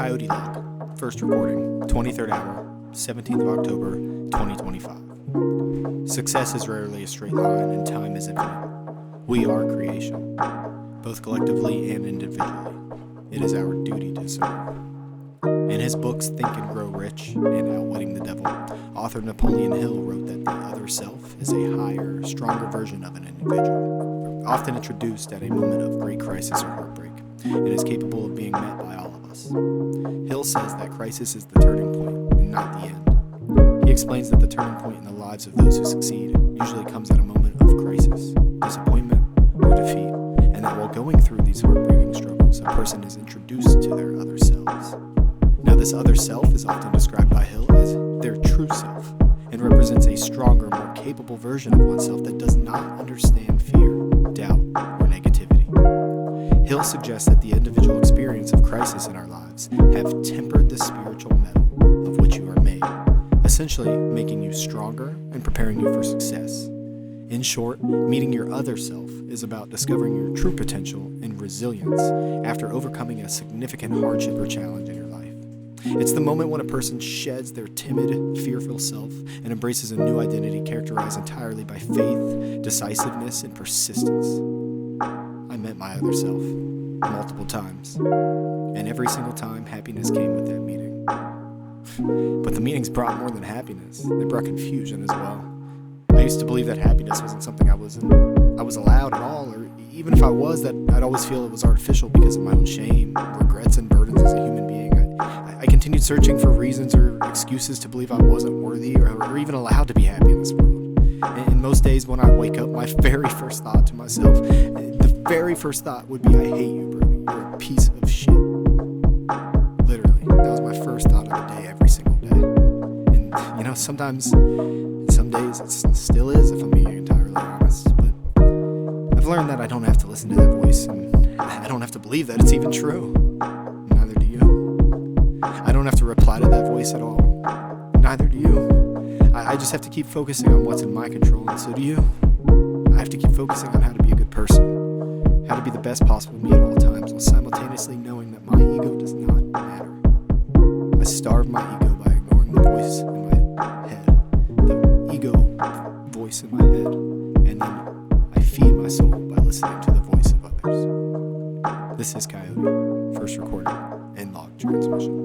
Coyote Log, first recording, 23rd hour, 17th of October, 2025. Success is rarely a straight line, and time is infinite. We are creation, both collectively and individually. It is our duty to serve. In his books, Think and Grow Rich and Outwitting the Devil, author Napoleon Hill wrote that the other self is a higher, stronger version of an individual, often introduced at a moment of great crisis or heartbreak. It is capable of being met by all of us. Hill says that crisis is the turning point and not the end. He explains that the turning point in the lives of those who succeed usually comes at a moment of crisis, disappointment, or defeat, and that while going through these heartbreaking struggles, a person is introduced to their other selves. Now, this other self is often described by Hill as their true self, and represents a stronger, more capable version of oneself that does not understand fear, doubt, or negativity. Hill suggests that the individual experience of crisis in our lives have tempered the spiritual metal of which you are made, essentially making you stronger and preparing you for success. In short, meeting your other self is about discovering your true potential and resilience after overcoming a significant hardship or challenge in your life. It's the moment when a person sheds their timid, fearful self and embraces a new identity characterized entirely by faith, decisiveness, and persistence. I met my other self multiple times, and every single time happiness came with that meeting. But the meetings brought more than happiness. They brought confusion as well. I used to believe that happiness wasn't something I was allowed at all, or even if I was, that I'd always feel it was artificial because of my own shame, regrets, and burdens as a human being. I continued searching for reasons or excuses to believe I wasn't worthy or even allowed to be happy in this world. And most days when I wake up, my very first thought to myself, the very first thought would be, I hate you, Brody. You're a piece of shit. Literally. That was my first thought of the day every single day. And, sometimes, some days it still is, if I'm being entirely honest. But I've learned that I don't have to listen to that voice, and I don't have to believe that it's even true. Neither do you. I don't have to reply to that voice at all. Neither do you. I just have to keep focusing on what's in my control, and so do you. I have to keep focusing on how to be a good person, how to be the best possible me at all times, while simultaneously knowing that my ego does not matter. I starve my ego by ignoring the voice in my head, the ego voice in my head, and then I feed my soul by listening to the voice of others. This is Coyote, first recording and log transmission.